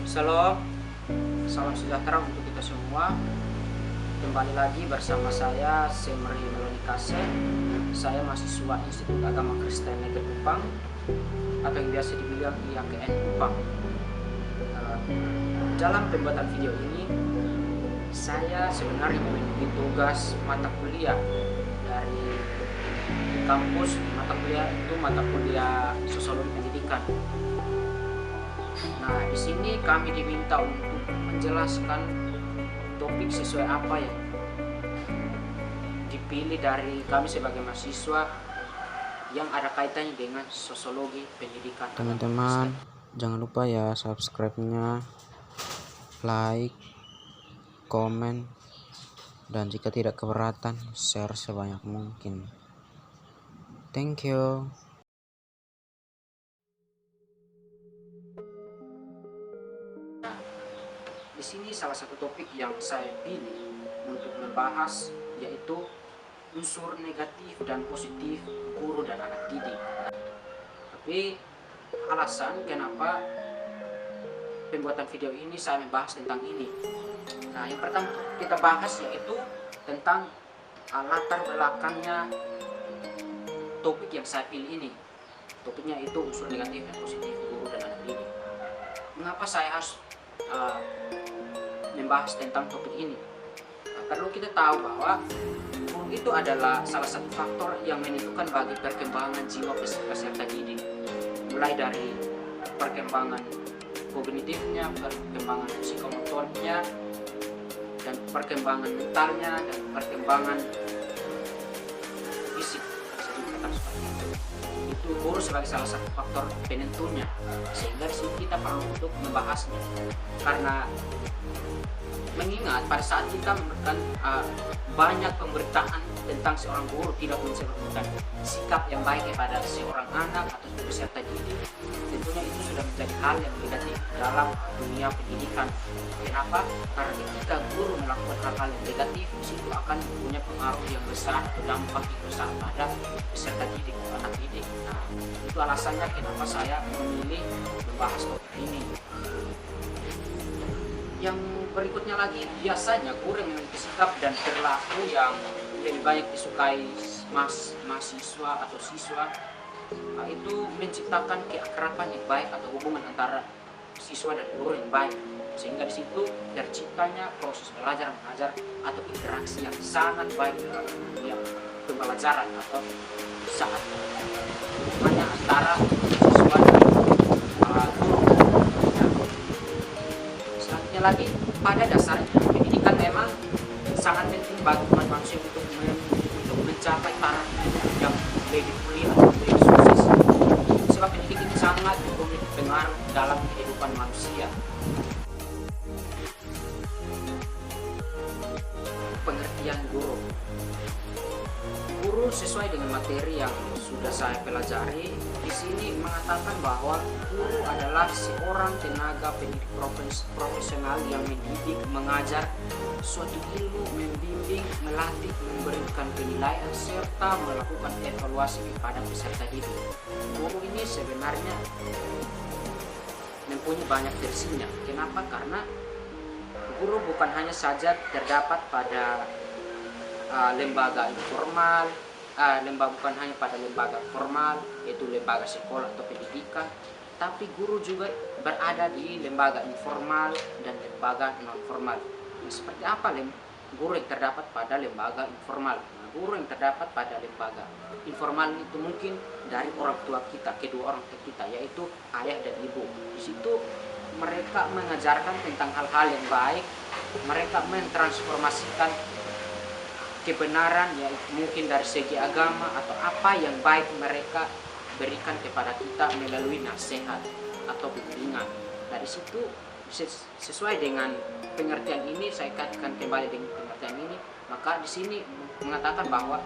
Shalom, salam sejahtera untuk kita semua. Kembali lagi bersama saya Semri Melonikase. Saya mahasiswa Institut Agama Kristen Negeri Kupang atau yang biasa dibilang IAKN Kupang. Dalam pembuatan video ini, saya sebenarnya memiliki tugas mata kuliah dari kampus. Mata kuliah itu mata kuliah Sosiologi Pendidikan. Nah, di sini kami diminta untuk menjelaskan topik sesuai apa yang dipilih dari kami sebagai mahasiswa yang ada kaitannya dengan sosiologi pendidikan. Teman-teman, jangan lupa ya subscribe-nya, like, komen, dan jika tidak keberatan, share sebanyak mungkin. Thank you. Di sini salah satu topik yang saya pilih untuk membahas yaitu unsur negatif dan positif guru dan anak didik. Tapi alasan kenapa pembuatan video ini saya membahas tentang ini. Nah, yang pertama kita bahas yaitu tentang latar belakangnya topik yang saya pilih ini. Topiknya itu unsur negatif dan positif guru dan anak didik. Mengapa saya harus membahas tentang topik ini? Perlu kita tahu bahwa guru itu adalah salah satu faktor yang menentukan bagi perkembangan jiwa peserta didik, mulai dari perkembangan kognitifnya, perkembangan psikomotornya, dan perkembangan mentalnya, dan perkembangan fisik. Itu guru sebagai salah satu faktor penentunya, sehingga di sini kita perlu untuk membahasnya. Karena mengingat pada saat kita memberikan banyak pemberitaan tentang seorang guru tidak mencerminkan sikap yang baik kepada seorang anak atau peserta didik, tentunya itu sudah menjadi hal yang negatif dalam dunia pendidikan. Kenapa? Karena ketika guru melakukan hal-hal yang negatif, itu akan punya pengaruh yang besar atau dampak yang besar pada peserta didik atau anak didik. Nah, itu alasannya kenapa saya memilih membahas topik ini. Yang berikutnya lagi, biasanya guru yang memiliki sikap dan perilaku yang lebih banyak disukai mahasiswa atau siswa, itu menciptakan keakraban yang baik atau hubungan antara siswa dan guru yang baik, sehingga di situ terciptanya proses belajar mengajar atau interaksi yang sangat baik dalam dunia pembelajaran atau saat hubungannya antara siswa dan guru. Selanjutnya lagi, pada dasarnya pendidikan memang sangat penting bagi manusia untuk mencapai taraf yang lebih mulia atau lebih sukses. Sebab pendidikan ini sangat memiliki pengaruh dalam kehidupan manusia. Pengertian guru. Guru sesuai dengan materi yang sudah saya pelajari di sini mengatakan bahwa guru adalah seorang tenaga pendidik profesional yang mendidik, mengajar suatu ilmu, membimbing, melatih, memberikan penilaian serta melakukan evaluasi kepada peserta didik. Guru ini sebenarnya mempunyai banyak versinya. Kenapa? Karena guru bukan hanya saja terdapat pada lembaga informal, bukan hanya pada lembaga formal, yaitu lembaga sekolah atau pendidikan, tapi guru juga berada di lembaga informal dan lembaga non formal. Nah, seperti apa guru yang terdapat pada lembaga informal? Nah, guru yang terdapat pada lembaga informal itu mungkin dari orang tua kita, kedua orang tua kita, yaitu ayah dan ibu. Di situ mereka mengajarkan tentang hal-hal yang baik, mereka mentransformasikan kebenaran ya mungkin dari segi agama atau apa yang baik mereka berikan kepada kita melalui nasihat atau bimbingan. Dari situ sesuai dengan pengertian ini, saya katakan kembali dengan pengertian ini, maka di sini mengatakan bahwa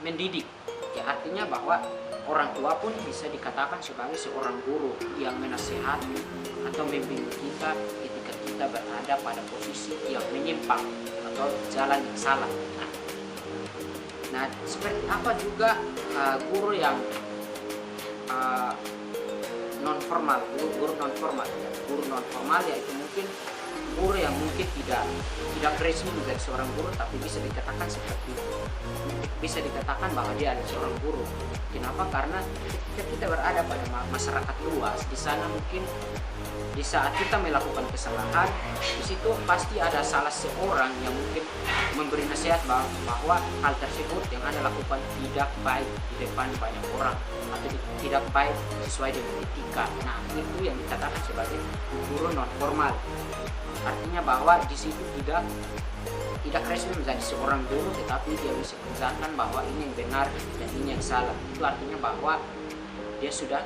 mendidik ya artinya bahwa orang tua pun bisa dikatakan sebagai seorang guru yang menasihati atau membimbing kita ketika kita berada pada posisi yang menyimpang atau jalan yang salah. Nah, seperti apa juga guru yang non formal, guru non formal. Guru non formal yaitu mungkin guru yang mungkin tidak resmi menjadi seorang guru, tapi bisa dikatakan seperti itu. Bisa dikatakan bahwa dia adalah seorang guru. Kenapa? Karena ketika kita berada pada masyarakat luas, di sana mungkin di saat kita melakukan kesalahan, di situ pasti ada salah seorang yang mungkin memberi nasihat bahwa hal tersebut yang Anda lakukan tidak baik di depan banyak orang atau tidak baik sesuai dengan etika. Nah, itu yang dikatakan sebagai guru non formal. Artinya bahwa di situ tidak resmi menjadi seorang guru, tetapi dia bisa menjelaskan bahwa ini yang benar dan ini yang salah. Itu artinya bahwa dia sudah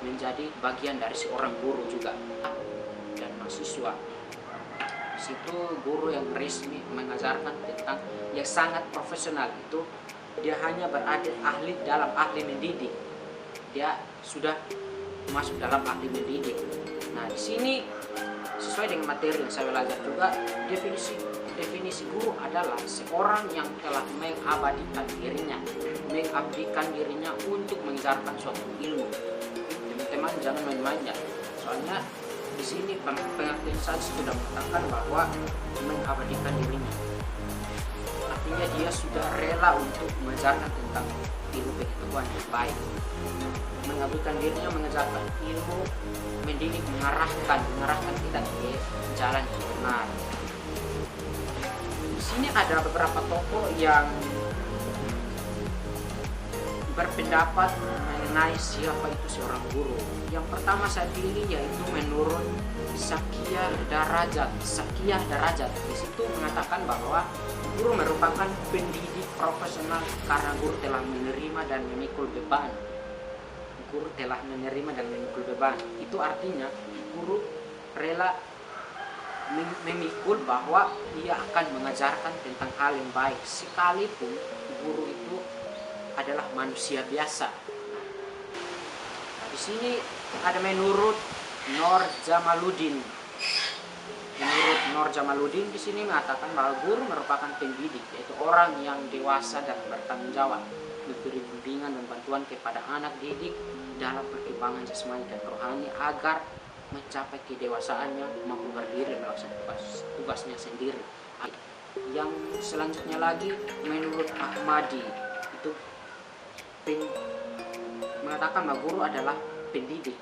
menjadi bagian dari seorang guru juga dan mahasiswa. Situ guru yang resmi mengajarkan tentang yang sangat profesional itu dia hanya berada dalam ahli mendidik. Dia sudah masuk dalam ahli mendidik. Nah, di sini sesuai dengan materi yang saya belajar juga, definisi guru adalah seorang yang telah mengabadikan dirinya untuk mengajarkan suatu ilmu. Teman-teman jangan main-main, soalnya di sini pengertian saja sudah mengatakan bahwa mengabadikan dirinya. Artinya dia sudah rela untuk mengajarkan tentang ilmu pengetahuan yang baik. Mengabdikan dirinya mengajarkan ilmu, mendidik, mengarahkan kita ke jalan yang benar. Di sini ada beberapa tokoh yang berpendapat mengenai siapa itu seorang guru. Yang pertama saya pilih yaitu menurut Sakyah Darajat. Di situ mengatakan bahwa guru merupakan pendidik profesional karena guru telah menerima dan memikul beban. Itu artinya guru rela memikul bahwa ia akan mengajarkan tentang hal yang baik, sekalipun guru itu adalah manusia biasa. Nah, di sini ada menurut Nur Jamaluddin. Di sini mengatakan bahwa guru merupakan pendidik, yaitu orang yang dewasa dan bertanggung jawab, memberi bimbingan dan bantuan kepada anak didik dalam perkembangan jasmani dan rohani agar mencapai kedewasaannya, mampu berdiri melaksanakan tugasnya sendiri. Yang selanjutnya lagi menurut Ahmadi itu mengatakan bahwa guru adalah pendidik,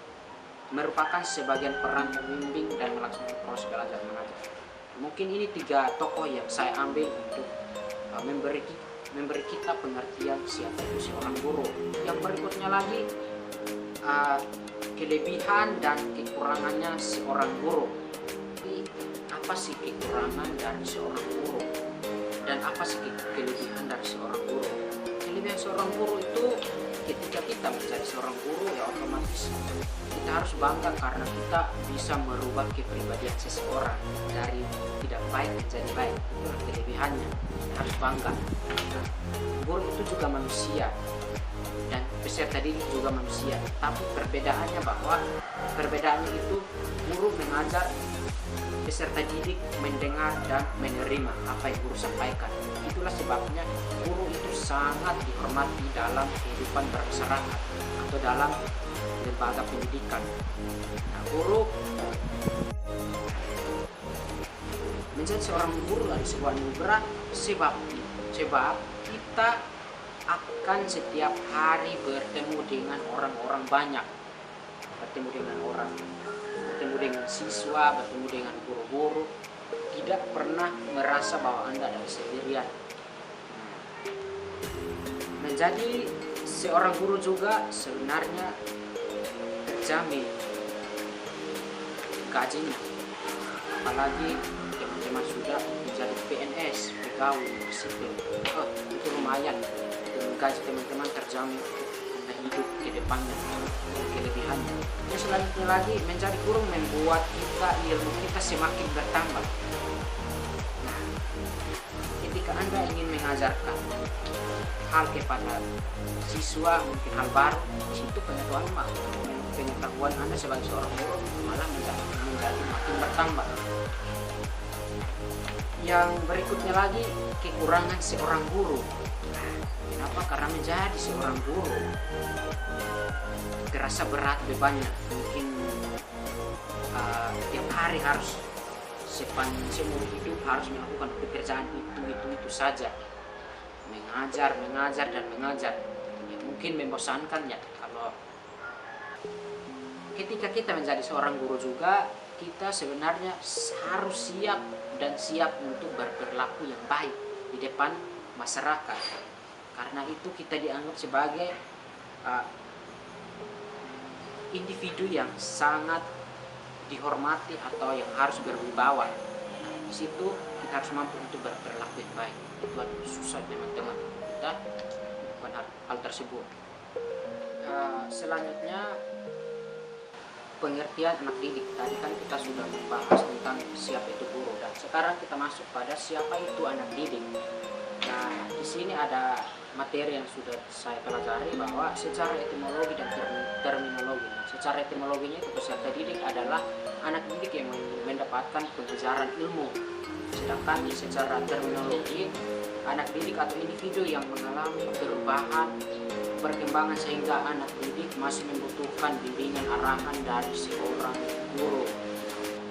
merupakan sebagian peran membimbing dan melaksanakan proses belajar mengajar. Mungkin ini 3 tokoh yang saya ambil untuk memberi kita pengertian siapa itu seorang guru. Yang berikutnya lagi kelebihan dan kekurangannya seorang guru. Jadi, apa sih kekurangan dari seorang guru dan apa sih kelebihan dari seorang guru? Kelebihan seorang guru itu ketika kita menjadi seorang guru ya otomatis kita harus bangga karena kita bisa merubah kepribadian seseorang dari tidak baik menjadi baik. Itu kelebihannya, kita harus bangga. Nah, guru itu juga manusia dan peserta didik juga manusia, tapi perbedaannya itu guru mengajar, peserta didik mendengar dan menerima apa yang guru sampaikan. Itulah sebabnya guru itu sangat dihormati dalam kehidupan bermasyarakat atau dalam lembaga pendidikan. Nah, guru menjadi seorang guru dari sebuah anugerah sebab kita akan setiap hari bertemu dengan orang-orang banyak, bertemu dengan siswa, bertemu dengan guru-guru, tidak pernah merasa bahwa Anda adalah sendirian. Menjadi seorang guru juga sebenarnya terjamin gajinya, apalagi teman-teman sudah menjadi PNS, pegawai sipil, itu lumayan. Gaji teman-teman terjamin untuk hidup ke depannya. Kelebihannya yang selanjutnya lagi, menjadi guru membuat ilmu kita semakin bertambah. Nah, ketika Anda ingin mengajarkan hal kepada siswa, mungkin hal baru, di situ pengetahuan Anda sebagai seorang guru malah menjadi makin bertambah. Yang berikutnya lagi, kekurangan seorang guru. Kenapa? Karena menjadi seorang guru terasa berat bebannya, mungkin tiap hari harus seumur hidup harus melakukan pekerjaan itu saja, mengajar dan mengajar. Ya, mungkin membosankan ya. Kalau ketika kita menjadi seorang guru juga, kita sebenarnya harus siap untuk berperilaku yang baik di depan masyarakat, karena itu kita dianggap sebagai individu yang sangat dihormati atau yang harus berwibawa. Nah, di situ kita harus mampu untuk berperilaku yang baik. Itu susah teman-teman, kita bukan hal tersebut. Selanjutnya pengertian anak didik. Tadi kan kita sudah membahas tentang siapa itu guru, dan sekarang kita masuk pada siapa itu anak didik. Nah, di sini ada materi yang sudah saya pelajari bahwa secara etimologi dan terminologi. Nah, secara etimologinya itu peserta didik adalah anak didik yang mendapatkan pengajaran ilmu. Sedangkan secara terminologi, anak didik atau individu yang mengalami perubahan perkembangan sehingga anak didik masih membutuhkan bimbingan arahan dari seorang guru.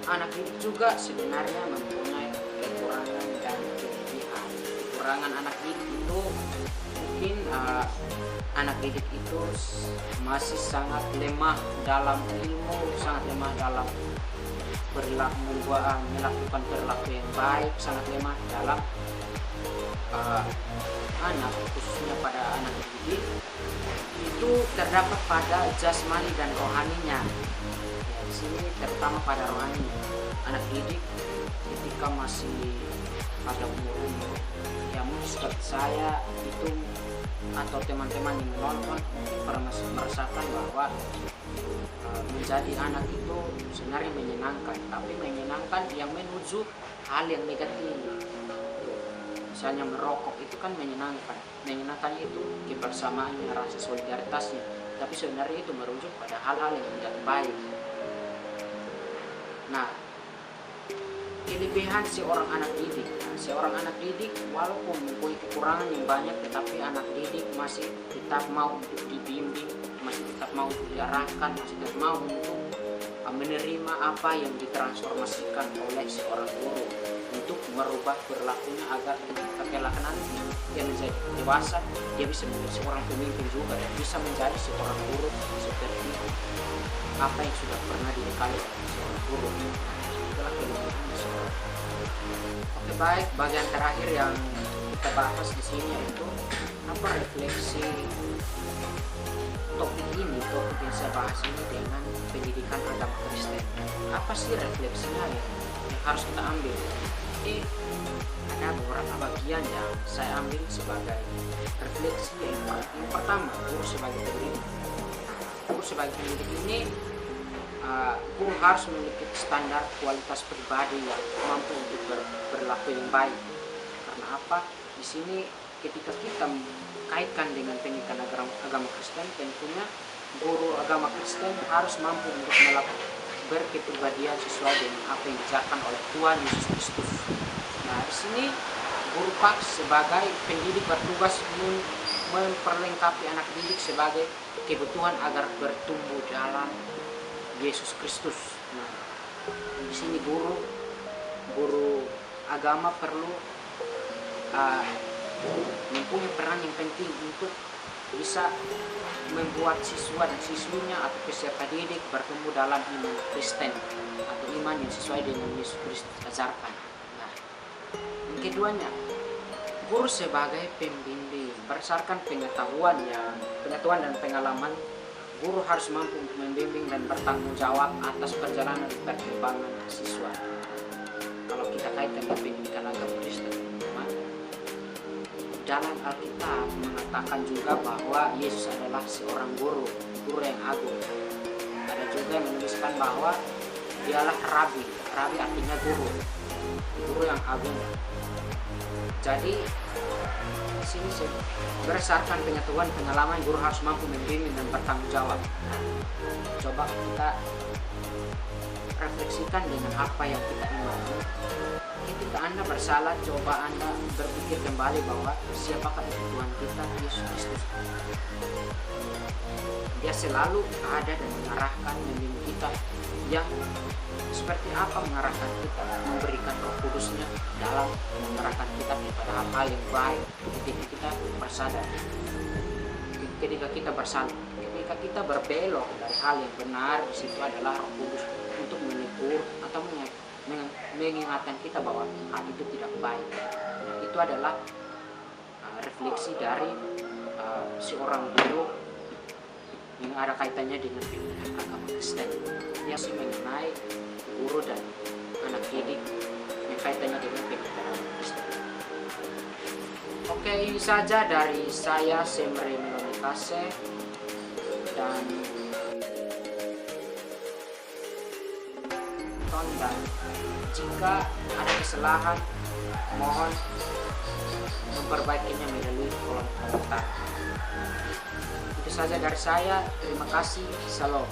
Anak didik juga sebenarnya mempunyai kekurangan dan kelebihan. Kekurangan anak didik itu mungkin anak didik itu masih sangat lemah dalam ilmu, sangat lemah dalam melakukan perilaku yang baik, sangat lemah dalam anak, khususnya pada anak didik itu terdapat pada jasmani dan rohaninya. Ya, di sini terutama pada rohaninya. Anak didik ketika masih pada umur ya mungkin seperti saya itu atau teman-teman yang menonton pernah merasakan bahwa menjadi anak itu sebenarnya menyenangkan, tapi menyenangkan yang menuju hal yang negatif. Misalnya merokok itu kan menyenangkannya itu kebersamaannya, rasa solidaritasnya, tapi sebenarnya itu merujuk pada hal-hal yang tidak baik. Nah, kelebihan seorang anak didik. Seorang anak didik walaupun mempunyai kekurangan yang banyak, tetapi anak didik masih tetap mau untuk dibimbing, masih tetap mau untuk diarahkan, masih tetap mau untuk menerima apa yang ditransformasikan oleh seorang guru untuk merubah perilakunya agar ketika kelak nanti dia menjadi dewasa, dia bisa menjadi seorang pemimpin juga dan bisa menjadi seorang guru seperti apa yang sudah pernah dibekali oleh seorang guru. Itulah kelebihan seorang. Oke, baik, bagian terakhir yang kita bahas di sini yaitu apa refleksi topik yang saya bahas ini dengan pendidikan agama Kristen. Apa sih refleksinya yang harus kita ambil? Jadi ada beberapa bagian yang saya ambil sebagai refleksi. Yang pertama, guru sebagai pendidik. Guru sebagai pendidik ini guru harus memiliki standar kualitas pribadi yang mampu untuk berlaku yang baik. Karena apa? Di sini ketika kita kaitkan dengan pendidikan agama Kristen, tentunya guru agama Kristen harus mampu untuk melakukan berkepribadian sesuai dengan apa yang diajarkan oleh Tuhan Yesus Kristus. Nah, di sini guru Pak sebagai pendidik bertugas memperlengkapi anak didik sebagai kebutuhan agar bertumbuh dalam Yesus Kristus. Nah, di sini guru agama perlu mempunyai peran yang penting untuk bisa membuat siswa dan siswinya atau peserta didik bertumbuh dalam iman Kristen atau iman yang sesuai dengan Yesus Kristus ajarkan. Nah, yang keduanya, guru sebagai pembimbing berdasarkan pengetahuan dan pengalaman, guru harus mampu untuk membimbing dan bertanggung jawab atas perjalanan perkembangan siswa. Kalau kita kaitkan dengan pendidikan agama Kristen, dalam Alkitab mengatakan juga bahwa Yesus adalah seorang guru yang agung. Ada juga yang menuliskan bahwa dialah rabi artinya guru yang agung. Jadi di sini berdasarkan pengetahuan guru harus mampu membimbing dan bertanggung jawab. Coba kita refleksikan dengan apa yang kita imani. ketika Anda bersalah, coba Anda berpikir kembali bahwa siapakah itu Tuhan kita, Yesus Kristus. Dia selalu ada dan mengarahkan, membimbing kita, yang seperti apa mengarahkan kita, memberikan Roh Kudusnya dalam mengarahkan kita kepada hal-hal yang baik ketika kita bersadar, ketika kita bersalah, ketika kita berbelok dari hal yang benar. Di situ adalah Roh Kudus untuk menegur atau mengingatkan kita bahwa hal itu tidak baik. Nah, itu adalah refleksi dari seorang guru yang ada kaitannya dengan agama Kristen. Dia sih mengenai guru dan anak didik yang kaitannya dengan agama Kristen. Oke, ini saja dari saya, Semre Melonikase, dan jika ada kesalahan, mohon memperbaikinya melalui kolom komentar. Itu saja dari saya. Terima kasih. Salam.